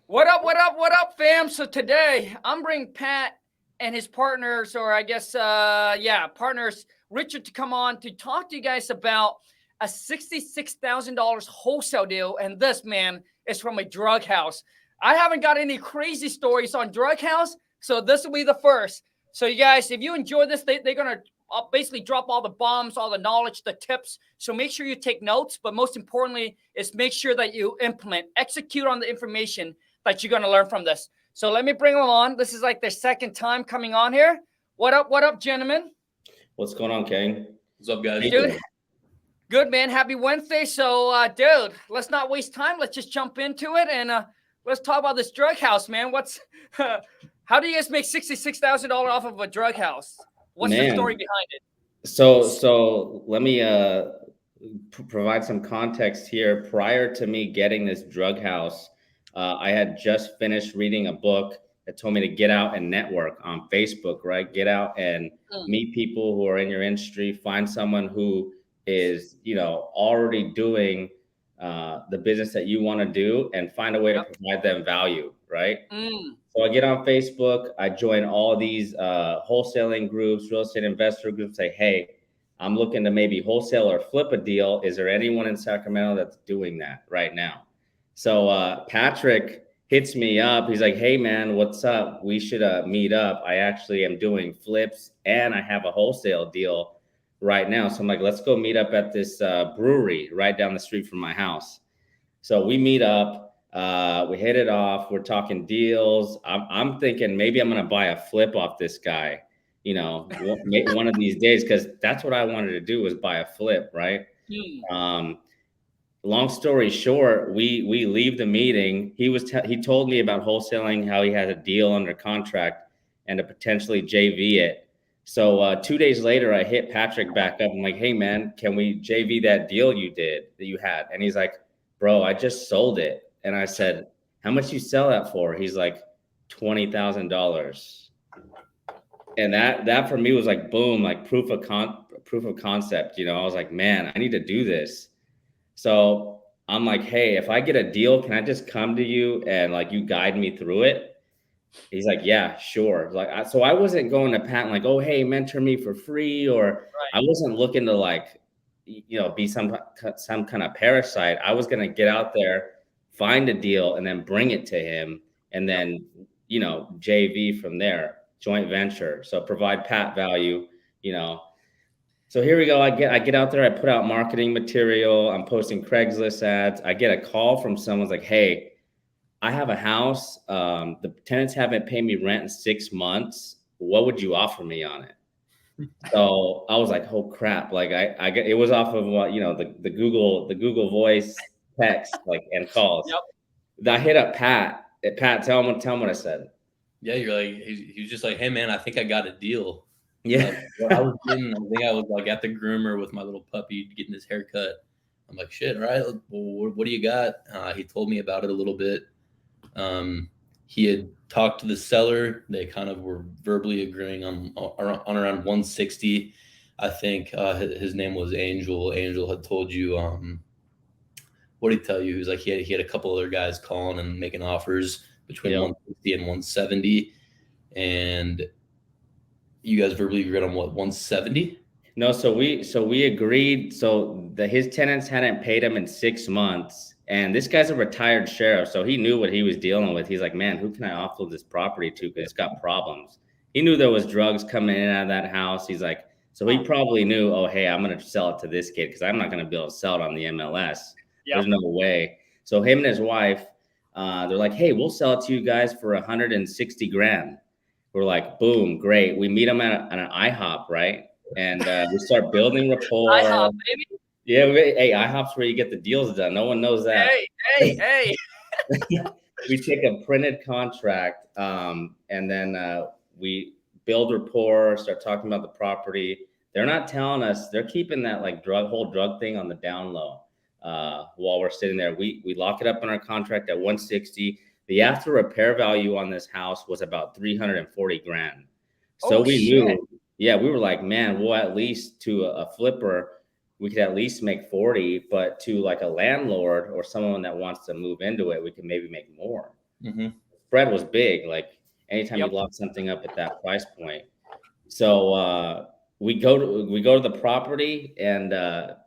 What up, what up, what up, fam? So today I'm bringing Pat and his partners, or I guess, partners, Richard, to come on to talk to you guys about a $66,000 wholesale deal. And this, man, is from a drug house. I haven't got any crazy stories on drug house, so this will be the first. So, you guys, if you enjoy this, they're going to basically drop all the bombs, all the knowledge, the tips. So make sure you take notes, but most importantly is make sure that you implement, execute on the information that you're going to learn from this. So let me bring them on. This is like their second time coming on here. What up, gentlemen? What's going on, Khang? What's up, guys? Dude, good, man. Happy Wednesday. So, dude, let's not waste time. Let's just jump into it, and let's talk about this drug house, man. How do you guys make $66,000 off of a drug house? What's the story behind it? So let me provide some context here. Prior to me getting this drug house, I had just finished reading a book that told me to get out and network on Facebook, right? Get out and meet people who are in your industry, find someone who is, already doing the business that you want to do, and find a way to provide them value, right? So I get on Facebook, I join all these wholesaling groups, real estate investor groups, say, hey, I'm looking to maybe wholesale or flip a deal. Is there anyone in Sacramento that's doing that right now? So Patrick hits me up. He's like, hey, man, what's up? We should meet up. I actually am doing flips and I have a wholesale deal right now. So I'm like, let's go meet up at this brewery right down the street from my house. So we meet up. We hit it off. We're talking deals. I'm thinking maybe I'm going to buy a flip off this guy, one of these days, because that's what I wanted to do, was buy a flip, right? Long story short, we leave the meeting. He told me about wholesaling, how he had a deal under contract and to potentially JV it. So 2 days later, I hit Patrick back up. I'm like, hey, man, can we JV that deal that you had? And he's like, bro, I just sold it. And I said, how much you sell that for? He's like, $20,000. And that for me was like, boom, like proof of concept. I was like, man, I need to do this. So I'm like, hey, if I get a deal, can I just come to you and like you guide me through it? He's like, yeah, sure. So I wasn't going to Pat like, oh, hey, mentor me for free, or I wasn't looking to like, be some kind of parasite. I was going to get out there, find a deal, and then bring it to him, and then, JV from there, joint venture. So provide Pat value, So here we go. I get out there. I put out marketing material. I'm posting Craigslist ads. I get a call from someone's like, hey, I have a house. The tenants haven't paid me rent in 6 months. What would you offer me on it? So I was like, oh crap. Like it was off of the Google voice text, like, and calls. I hit up Pat. Pat, tell him what I said. Yeah, you're like, he was just like, hey man, I think I got a deal. Yeah. I was like at the groomer with my little puppy getting his hair cut. I'm like, shit, all right, well, what do you got? He told me about it a little bit. He had talked to the seller. They kind of were verbally agreeing on around 160. I think his name was Angel. Angel had told you, what did he tell you? He was like, he had a couple other guys calling and making offers between 160 and 170. And you guys verbally agreed on what, 170? No, so we agreed. So his tenants hadn't paid him in 6 months, and this guy's a retired sheriff, so he knew what he was dealing with. He's like, man, who can I offload this property to? Because it's got problems. He knew there was drugs coming in and out of that house. He's like, so he probably knew, oh, hey, I'm gonna sell it to this kid because I'm not gonna be able to sell it on the MLS. There's no way. So him and his wife, they're like, hey, we'll sell it to you guys for 160 grand. We're like, boom, great. We meet them at an IHOP, right? And we start building rapport. IHOP, baby. Yeah, hey, IHOP's where you get the deals done. No one knows that. Hey. We take a printed contract, and then we build rapport, start talking about the property. They're not telling us. They're keeping that like whole drug thing on the down low while we're sitting there. We lock it up in our contract at 160. The after repair value on this house was about 340 grand. So we knew, we were like, man, we'll at least to a flipper, we could at least make 40, but to like a landlord or someone that wants to move into it, we can maybe make more. Spread was big. Like anytime Yep. you lock something up at that price point. So we go to the property, and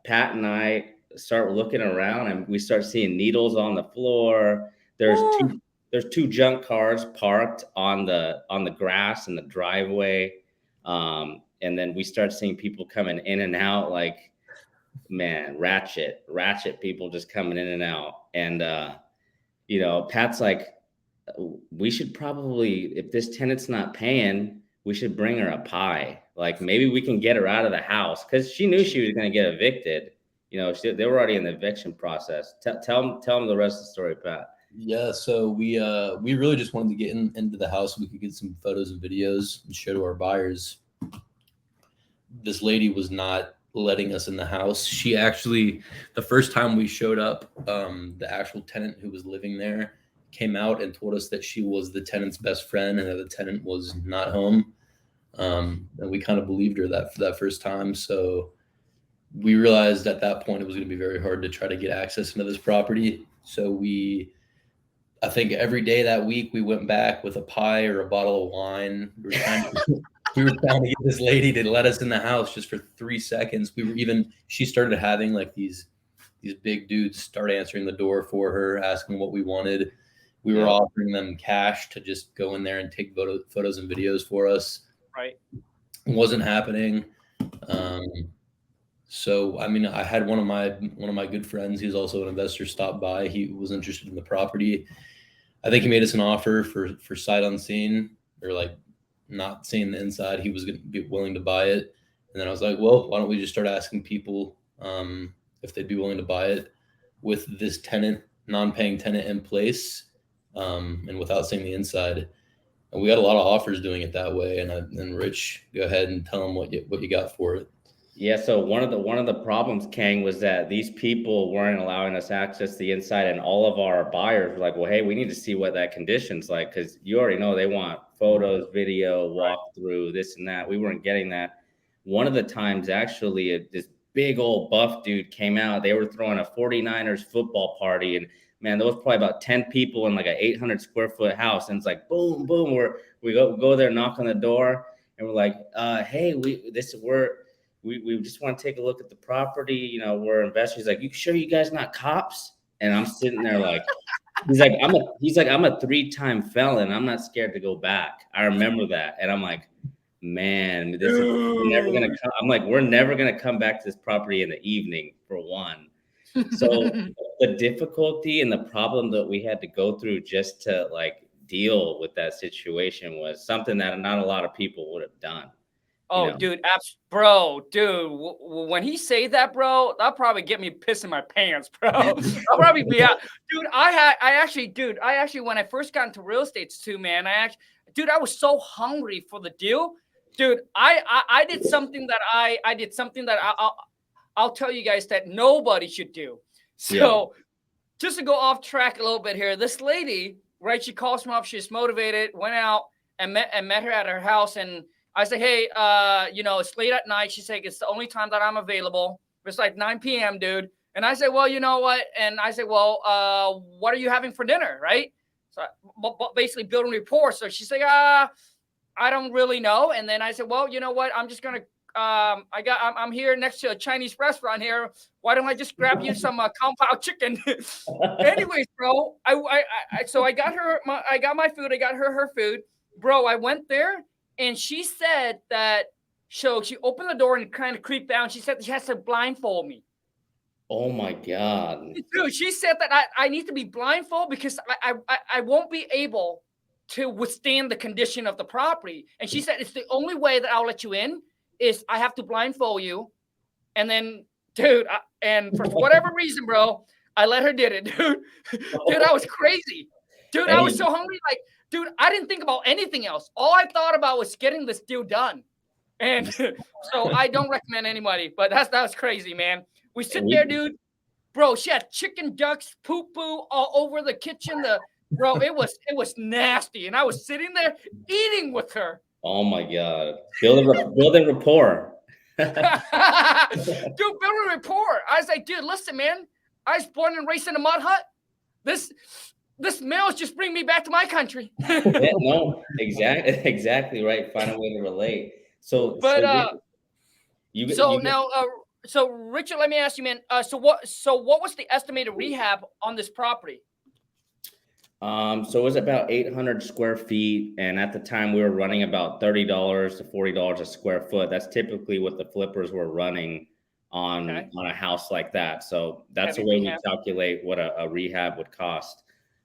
Pat and I start looking around, and we start seeing needles on the floor. There's two junk cars parked on the grass in the driveway. And then we start seeing people coming in and out, like, man, ratchet people just coming in and out. And Pat's like, we should probably, if this tenant's not paying, we should bring her a pie. Like, maybe we can get her out of the house, because she knew she was going to get evicted. They were already in the eviction process. Tell them the rest of the story, Pat. Yeah, so we really just wanted to get into the house so we could get some photos and videos and show to our buyers. This lady was not letting us in the house. She actually, the first time we showed up, the actual tenant who was living there came out and told us that she was the tenant's best friend and that the tenant was not home. And we kind of believed her that first time. So we realized at that point it was going to be very hard to try to get access into this property. So I think every day that week we went back with a pie or a bottle of wine. We were trying to get this lady to let us in the house just for 3 seconds. She started having like these big dudes start answering the door for her, asking what we wanted. We were offering them cash to just go in there and take photos and videos for us. Right. It wasn't happening. So, I mean, I had one of my good friends, he's also an investor, stop by. He was interested in the property. I think he made us an offer for sight unseen, or like not seeing the inside. He was going to be willing to buy it. And then I was like, well, why don't we just start asking people if they'd be willing to buy it with this non-paying tenant in place, and without seeing the inside. And we got a lot of offers doing it that way. And Rich, go ahead and tell them what you got for it. Yeah, so one of the problems, Khang, was that these people weren't allowing us access to the inside, and all of our buyers were like, well, hey, we need to see what that condition's like, because you already know they want photos, video, walkthrough, this and that. We weren't getting that. One of the times, actually, this big old buff dude came out. They were throwing a 49ers football party, and man, there was probably about 10 people in like an 800 square foot house, and it's like, boom, boom, we go there, knock on the door, and we're like, hey, we just want to take a look at the property. We're investors. He's like, you sure you guys not cops? And I'm sitting there like, he's like, I'm a 3-time felon. I'm not scared to go back. I remember that. And I'm like, man, we're never going to come. I'm like, we're never going to come back to this property in the evening, for one. So the difficulty and the problem that we had to go through just to like deal with that situation was something that not a lot of people would have done. Oh, dude, bro, dude, when he say that, bro, that'll probably get me pissing my pants, bro. I'll probably be out. Dude, I actually, when I first got into real estate too, man, I was so hungry for the deal. Dude, I did something that I'll tell you guys that nobody should do. So just to go off track a little bit here, this lady, right, she calls me up, she's motivated, went out and met her at her house, and I say, hey, it's late at night. She's like, it's the only time that I'm available. It's like 9 p.m., dude. And I say, well, you know what? And I say, well, what are you having for dinner, right? So basically building rapport. So she's like, I don't really know. And then I said, well, you know what? I'm just gonna, I'm here next to a Chinese restaurant here. Why don't I just grab you some compound chicken? Anyways, bro, so I got my food. I got her food, bro. I went there. And she said that, so she opened the door and kind of creeped down. She said she has to blindfold me. Oh my God. Dude, she said that I need to be blindfolded because I won't be able to withstand the condition of the property. And she said, it's the only way that I'll let you in is I have to blindfold you. And then, dude, and for whatever reason, bro, I let her did it, dude. Dude, I was crazy. Dude, I was so hungry, like, dude, I didn't think about anything else. All I thought about was getting this deal done. And so I don't recommend anybody, but that was crazy, man. We sit there, dude. Bro, she had chicken ducks, poo-poo all over the kitchen. Bro, it was nasty. And I was sitting there eating with her. Oh my God. Building rapport. Dude, building rapport. I was like, dude, listen, man. I was born and raised in a mud hut. this mail is just bringing me back to my country. Yeah, no, exactly right. Find a way to relate. So, But you now, so Richard, let me ask you, man. So what was the estimated rehab on this property? So it was about 800 square feet, and at the time we were running about $30 to $40 a square foot. That's typically what the flippers were running on a house like that. So that's the way we calculate what a rehab would cost.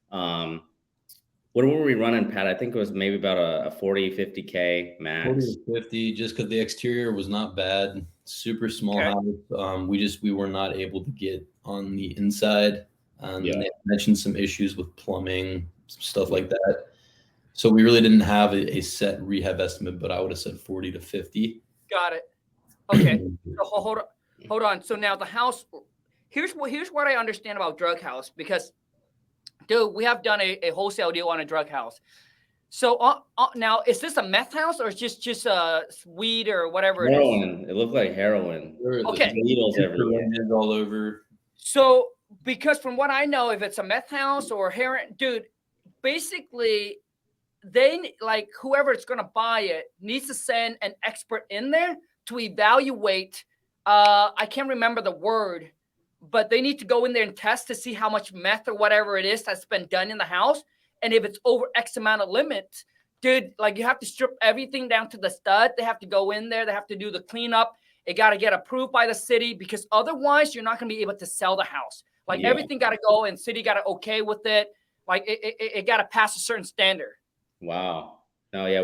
What were we running, Pat? I think it was maybe about a 40, 50K max. 40 to 50, just because the exterior was not bad. Super small house. We were not able to get on the inside. They mentioned some issues with plumbing, some stuff like that. So we really didn't have a set rehab estimate, but I would have said 40 to 50. Got it. Okay. So hold on. So now the house, here's what I understand about drug house, because dude, we have done a wholesale deal on a drug house. So now, is this a meth house or is just weed or whatever heroin? it is? It looked like heroin. Okay. Needles everywhere. All over. So, because from what I know, if it's a meth house or heroin, dude, basically, they like whoever's going to buy it needs to send an expert in there to evaluate. I can't remember the word, but they need to go in there and test to see how much meth or whatever it is that's been done in the house. And if it's over X amount of limits, dude, like you have to strip everything down to the stud. They have to go in there. They have to do the cleanup. It got to get approved by the city, because otherwise you're not going to be able to sell the house. Like everything got to go, and city got to okay with it. Like it got to pass a certain standard. Wow. No, yeah.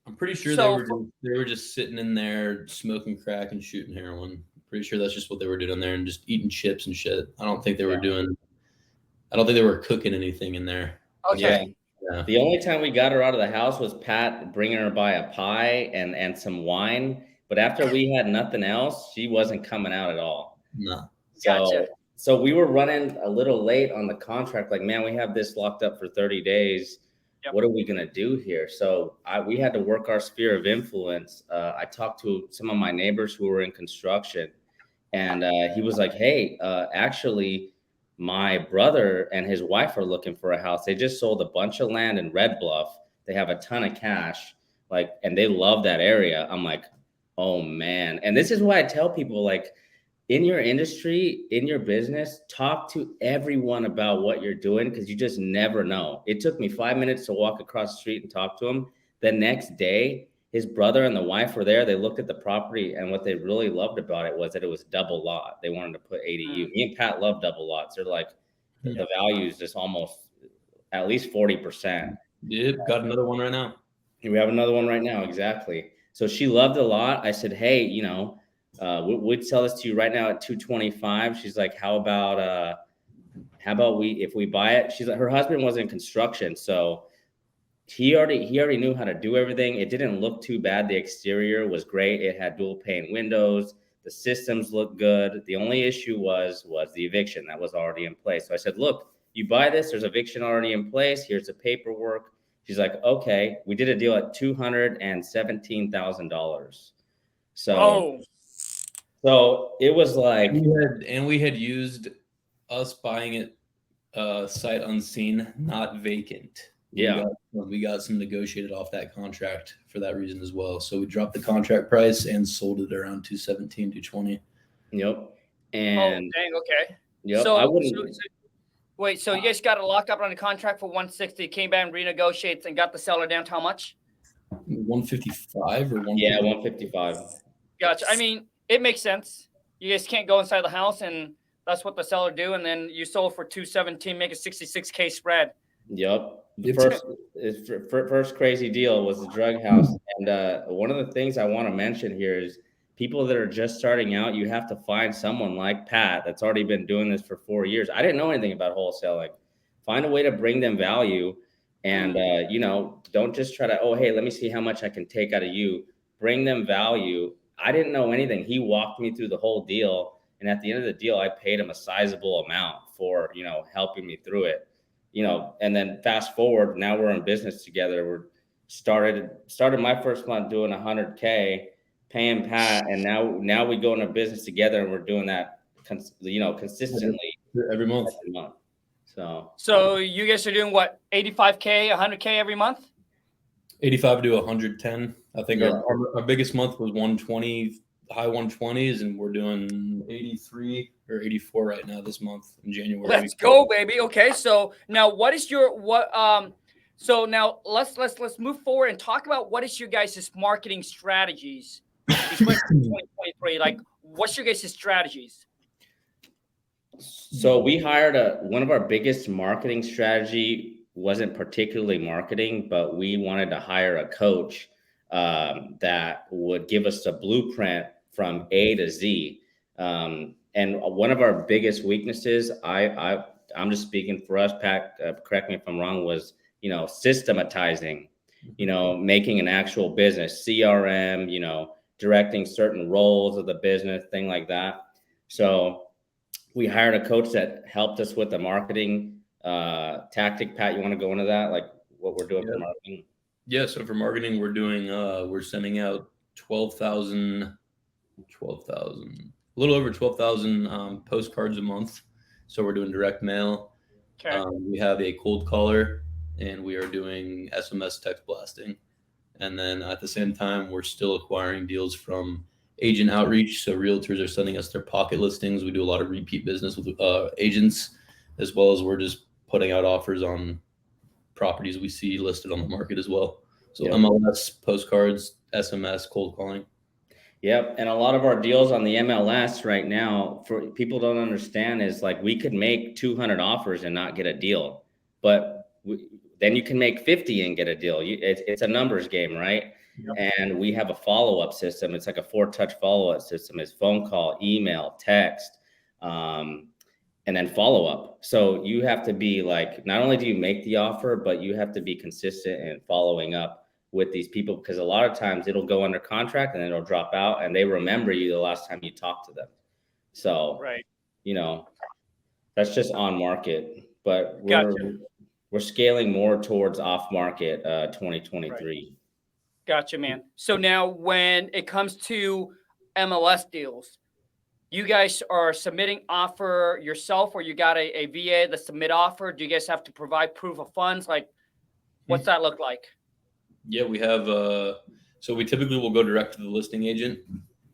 I'm pretty sure they were just sitting in there smoking crack and shooting heroin. Pretty sure that's just what they were doing there, and just eating chips and shit. I don't think they were cooking anything in there. Okay. Yeah. The only time we got her out of the house was Pat bringing her by a pie and some wine. But after we had nothing else, she wasn't coming out at all. No. So we were running a little late on the contract. Like, man, we have this locked up for 30 days. Yep. What are we going to do here? So we had to work our sphere of influence. I talked to some of my neighbors who were in construction, and he was like, hey, actually, my brother and his wife are looking for a house. They just sold a bunch of land in Red Bluff. They have a ton of cash, and they love that area. I'm like, oh, man. And this is why I tell people, like, in your industry, in your business, talk to everyone about what you're doing, because you just never know. It took me 5 minutes to walk across the street and talk to him. The next day, his brother and the wife were there. They looked at the property, and what they really loved about it was that it was double lot. They wanted to put ADU. Me and Pat love double lots. They're like, the value is just almost at least 40%. Yep, got another one right now. We have another one right now, exactly. So she loved the lot. I said, hey, we'd sell this to you right now at $225. She's like, how about if we buy it? She's like, her husband was in construction, so he already knew how to do everything. It didn't look too bad. The exterior was great. It had dual pane windows. The systems looked good. The only issue was the eviction that was already in place. So I said, look, you buy this, there's eviction already in place. Here's the paperwork. She's like, okay. We did a deal at $217,000. So it was like, we had used us buying it sight unseen, not vacant. We got some negotiated off that contract for that reason as well. So we dropped the contract price and sold it around 217, 220. Yep. And dang, okay. Yep. So you guys got it locked up on the contract for 160, came back and renegotiates and got the seller down to how much? 155 or 155? Yeah, 155. Gotcha. I mean, it makes sense. You guys can't go inside the house, and that's what the seller do. And then you sold for 217, make a 66K spread. Yep. The first crazy deal was the drug house. And one of the things I want to mention here is people that are just starting out, you have to find someone like Pat that's already been doing this for 4 years. I didn't know anything about wholesaling. Find a way to bring them value, and don't just try to, oh, hey, let me see how much I can take out of you. Bring them value. I didn't know anything. He walked me through the whole deal, and at the end of the deal, I paid him a sizable amount for helping me through it. And then fast forward, now we're in business together. We're started my first month doing 100K, paying Pat, and now we go into business together, and we're doing that consistently every month. So you guys are doing what, 85K, 100K every month? 85 to 110. I think Yeah. our biggest month was 120, high 120s, and we're doing 83 or 84 right now this month in January. Let's go, baby. Okay, so now so now let's move forward and talk about what is your guys' marketing strategies in 2023. Like, what's your guys' strategies? So we hired one of our biggest marketing strategy wasn't particularly marketing, but we wanted to hire a coach that would give us a blueprint from A to Z. And one of our biggest weaknesses, I'm just speaking for us, Pat, correct me if I'm wrong, was, systematizing, making an actual business, CRM, directing certain roles of the business, thing like that. So we hired a coach that helped us with the marketing tactic. Pat, you want to go into that? Like what we're doing for marketing? Yeah. So for marketing, we're sending out 12,000, a little over 12,000 postcards a month. So we're doing direct mail. Okay. We have a cold caller, and we are doing SMS text blasting. And then at the same time, we're still acquiring deals from agent outreach. So realtors are sending us their pocket listings. We do a lot of repeat business with agents, as well as we're just putting out offers on properties we see listed on the market as well. So MLS, postcards, SMS, cold calling. Yep. And a lot of our deals on the MLS right now, for people don't understand, is like we could make 200 offers and not get a deal, but then you can make 50 and get a deal. It's a numbers game, right? Yep. And we have a follow-up system. It's like a 4-touch follow-up system. It's phone call, email, text, and then follow-up. So you have to be like, not only do you make the offer, but you have to be consistent in following up with these people, because a lot of times it'll go under contract and then it'll drop out and they remember you the last time you talked to them. So, right. That's just on market, but we're scaling more towards off market 2023. Right. Gotcha, man. So now when it comes to MLS deals, you guys are submitting offer yourself, or you got a VA that submit offer? Do you guys have to provide proof of funds? Like, what's that look like? Yeah, we have, so we typically will go direct to the listing agent,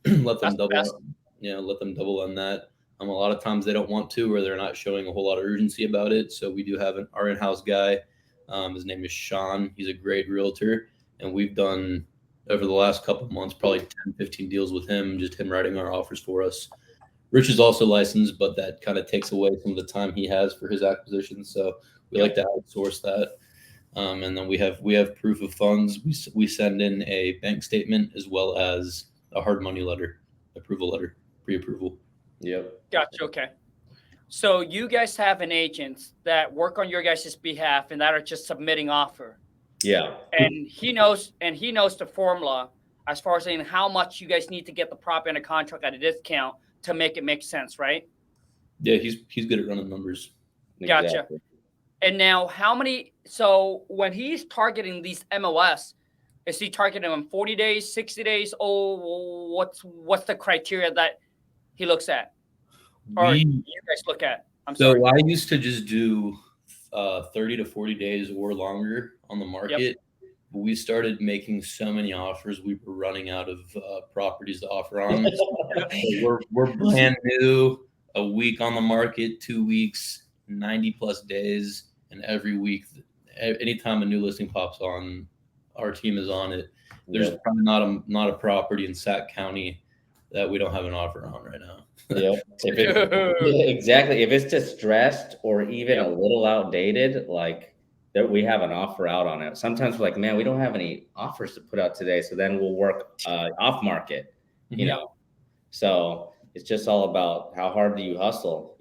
let them double on that. A lot of times they don't want to, or they're not showing a whole lot of urgency about it. So we do have our in-house guy. His name is Sean. He's a great realtor. And we've done, over the last couple of months, probably 10, 15 deals with him, just him writing our offers for us. Rich is also licensed, but that kind of takes away some of the time he has for his acquisition. So we like to outsource that. And then we have proof of funds. We send in a bank statement as well as a hard money letter, approval letter, pre-approval. Yep. Gotcha. Okay. So you guys have an agent that work on your guys' behalf and that are just submitting offer. Yeah. And he knows the formula as far as saying how much you guys need to get the property under contract at a discount to make it make sense, right? Yeah, he's good at running numbers. Gotcha. Exactly. And now so when he's targeting these MLS, is he targeting them 40 days, 60 days? Oh, what's the criteria that he looks at? Or you guys look at? So I used to just do 30 to 40 days or longer on the market. Yep. We started making so many offers, we were running out of properties to offer on. So we're brand new, a week on the market, 2 weeks, 90 plus days. And every week, anytime a new listing pops on, our team is on it. There's probably not a property in Sac County that we don't have an offer on right now. Yep. Exactly. If it's distressed or even a little outdated, like that, we have an offer out on it. Sometimes we're like, man, we don't have any offers to put out today. So then we'll work off market, you know. So it's just all about how hard do you hustle,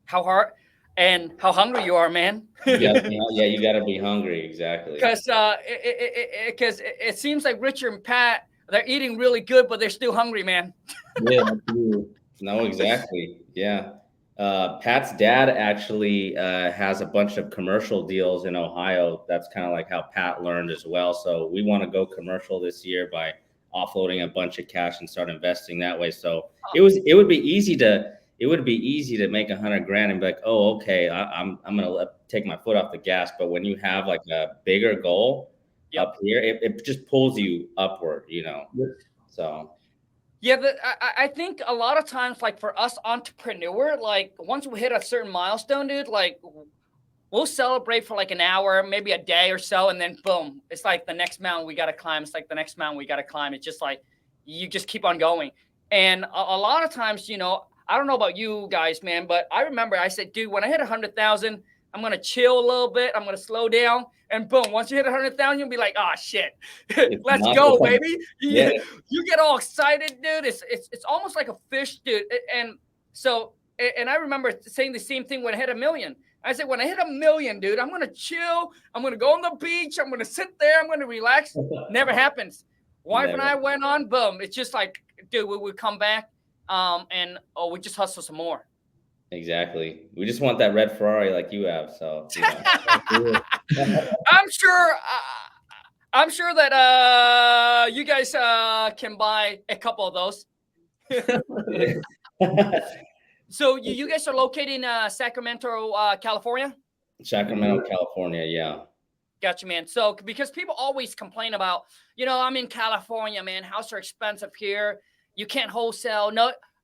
How hard and how hungry you are, man. Yeah, you got to be hungry. Exactly. Because it seems like Richard and Pat, they're eating really good, but they're still hungry, man. Yeah, absolutely. No, exactly. Yeah. Pat's dad actually has a bunch of commercial deals in Ohio. That's kind of like how Pat learned as well. So we want to go commercial this year by offloading a bunch of cash and start investing that way. So it would be easy to it would be easy to make $100,000 and be like, oh, okay, I'm gonna take my foot off the gas. But when you have like a bigger goal up here, it just pulls you upward, you know. So yeah, I think a lot of times, like for us entrepreneur, like once we hit a certain milestone, dude, like we'll celebrate for like an hour, maybe a day or so, and then boom, it's like the next mountain we got to climb. It's like the next mountain we got to climb. It's just like you just keep on going. And a lot of times, you know, I don't know about you guys, man, but I remember I said, dude, when I hit 100,000, I'm gonna chill a little bit. I'm gonna slow down, and boom, once you hit 100,000, you'll be like, oh shit, let's go, baby. Yeah. You get all excited, dude. It's almost like a fish, dude. And so, and I remember saying the same thing when I hit 1 million. I said, when I hit 1 million, dude, I'm gonna chill. I'm gonna go on the beach. I'm gonna sit there. I'm gonna relax. Never happens. Wife and I went on, boom. It's just like, dude, we would come back, and we just hustle some more. Exactly. We just want that red Ferrari like you have. So you know. I'm sure that you guys can buy a couple of those. So you guys are located in Sacramento, California? Sacramento, California, yeah. Gotcha, man. So because people always complain about, you know, I'm in California, man. Houses are expensive here. You can't wholesale.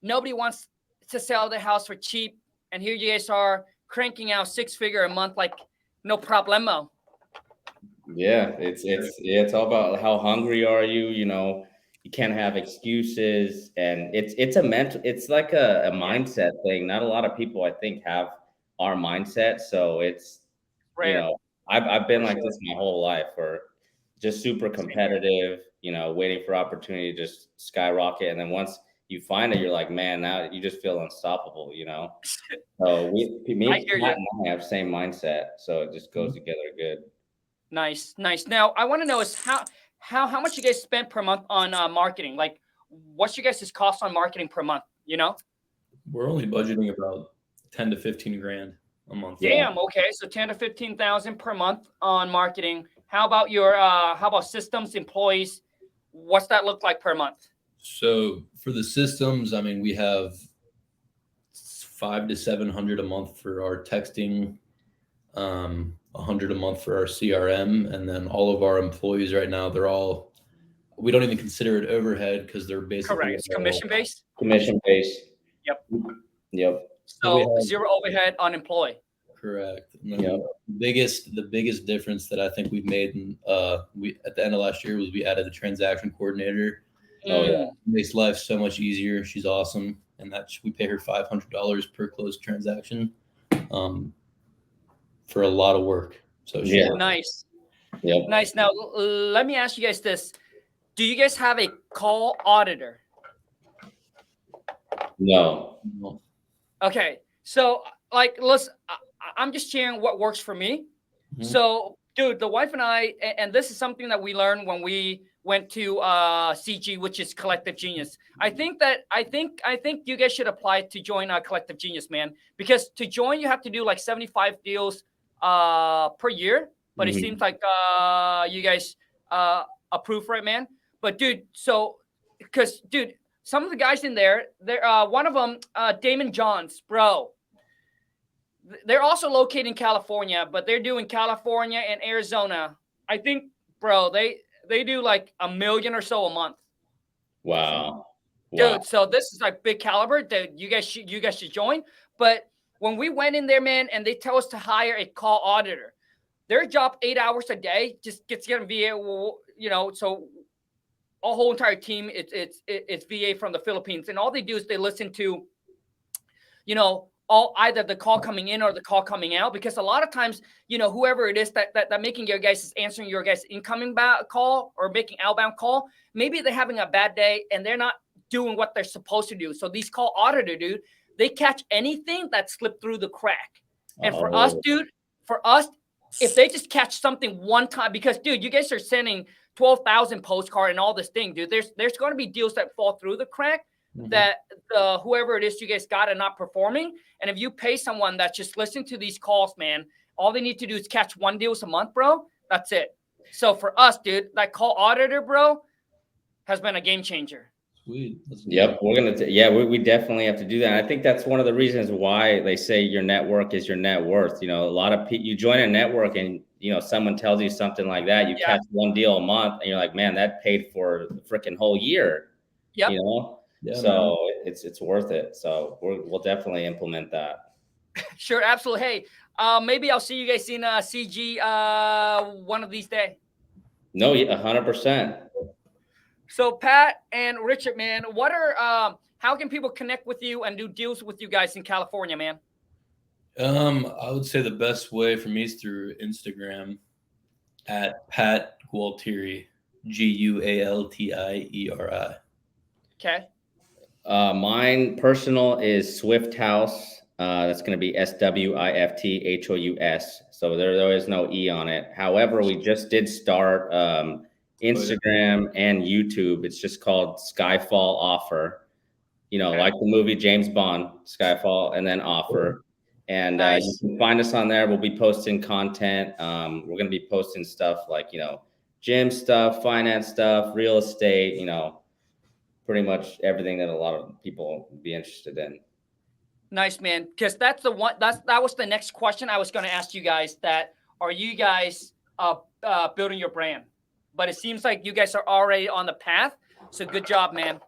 Nobody wants to sell their house for cheap. And here you guys are cranking out 6-figure a month like no problemo. Yeah, it's all about how hungry are you, you know. You can't have excuses, and it's like a mindset thing. Not a lot of people, I think, have our mindset. So it's rare. You know, I've been like this my whole life, or just super competitive, you know, waiting for opportunity to just skyrocket. And then once you find it, you're like, man, now you just feel unstoppable, you know. So Matt and I have same mindset, so it just goes together good. Nice. Now I want to know is how much you guys spend per month on marketing? Like, what's your guys' cost on marketing per month? You know, we're only budgeting about 10 to 15 grand a month. Damn. Okay, so 10 to 15,000 per month on marketing. How about your systems, employees? What's that look like per month? So for the systems, I mean, we have 500 to 700 a month for our texting, 100 a month for our CRM, and then all of our employees right now, we don't even consider it overhead because they're basically correct. It's commission based. Commission based. Yep. So zero overhead on employee. Correct. The biggest difference that I think we've made in, at the end of last year was we added a transaction coordinator. It makes life so much easier. She's awesome, and we pay her $500 per closed transaction, for a lot of work. So nice. Nice. Now let me ask you guys this: do you guys have a call auditor? No. Okay, so like, I'm just sharing what works for me. Mm-hmm. So, dude, the wife and I, and this is something that we learned when we went to CG, which is Collective Genius. I think you guys should apply to join Collective Genius, man. Because to join, you have to do like 75 deals per year. But it seems like you guys approve for it, man. But dude, some of the guys in there, one of them, Damon Johns, bro. They're also located in California, but they're doing California and Arizona. I think, bro, they do like $1 million or so a month. Wow. Dude, so this is like big caliber. Dude, you guys should join. But when we went in there, man, and they tell us to hire a call auditor, their job 8 hours a day just gets getting VA. You know, so our whole entire team, it's VA from the Philippines, and all they do is they listen to, you know, either the call coming in or the call coming out, because a lot of times, you know, whoever it is that making your guys is answering your guys' incoming call or making outbound call, maybe they're having a bad day and they're not doing what they're supposed to do. So these call auditor, dude, they catch anything that slipped through the crack. And for us, dude, if they just catch something one time, because dude, you guys are sending 12,000 postcard and all this thing, dude, there's going to be deals that fall through the crack. That whoever it is you guys got are not performing. And if you pay someone that's just listening to these calls, man, all they need to do is catch one deal a month, bro. That's it. So for us, dude, that call auditor, bro, has been a game changer. Sweet. Yep, we're gonna. Yeah, we definitely have to do that. And I think that's one of the reasons why they say your network is your net worth. You know, a lot of people, you join a network and someone tells you something like that. You catch one deal a month, and you're like, man, that paid for the freaking whole year. Yep. Yeah, so it's worth it. So we'll definitely implement that. Sure, absolutely. Hey, maybe I'll see you guys in CG one of these days. No, 100%. So Pat and Richard, man, what are how can people connect with you and do deals with you guys in California, man? I would say the best way for me is through Instagram at Pat Gualtieri, Gualtieri. Okay. Mine personal is Swift House. That's going to be SWIFTHOUS. So there is no E on it. However, we just did start Instagram and YouTube. It's just called Skyfall Offer. Like the movie James Bond, Skyfall, and then Offer. And you can find us on there. We'll be posting content. We're going to be posting stuff like, gym stuff, finance stuff, real estate, pretty much everything that a lot of people would be interested in. Nice, man. Because that was the next question I was going to ask you guys. That are you guys building your brand? But it seems like you guys are already on the path. So good job, man.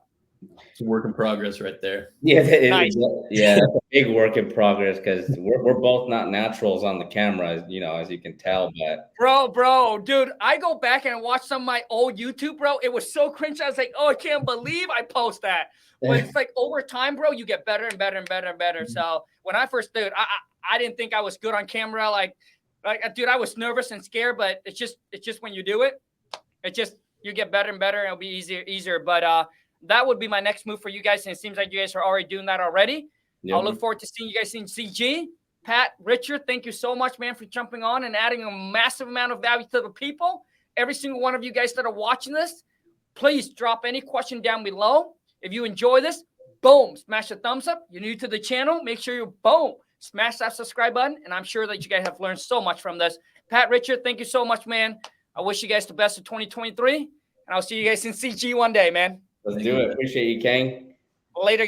It's a work in progress right there. Yeah, that's a big work in progress because we're both not naturals on the camera, as you can tell. But bro, dude, I go back and watch some of my old YouTube, bro. It was so cringe. I was like, oh, I can't believe I post that. But it's like over time, bro, you get better and better and better and better. So when I first did, I didn't think I was good on camera. Like, dude, I was nervous and scared. But it's just when you do it, you get better and better. And it'll be easier. But that would be my next move for you guys. And it seems like you guys are already doing that already. Yep. I'll look forward to seeing you guys in CG. Pat, Richard, thank you so much, man, for jumping on and adding a massive amount of value to the people. Every single one of you guys that are watching this, please drop any question down below. If you enjoy this, boom, smash the thumbs up. You're new to the channel, make sure you, boom, smash that subscribe button. And I'm sure that you guys have learned so much from this. Pat, Richard, thank you so much, man. I wish you guys the best of 2023. And I'll see you guys in CG one day, man. Let's do it. Appreciate you, Khang. Later.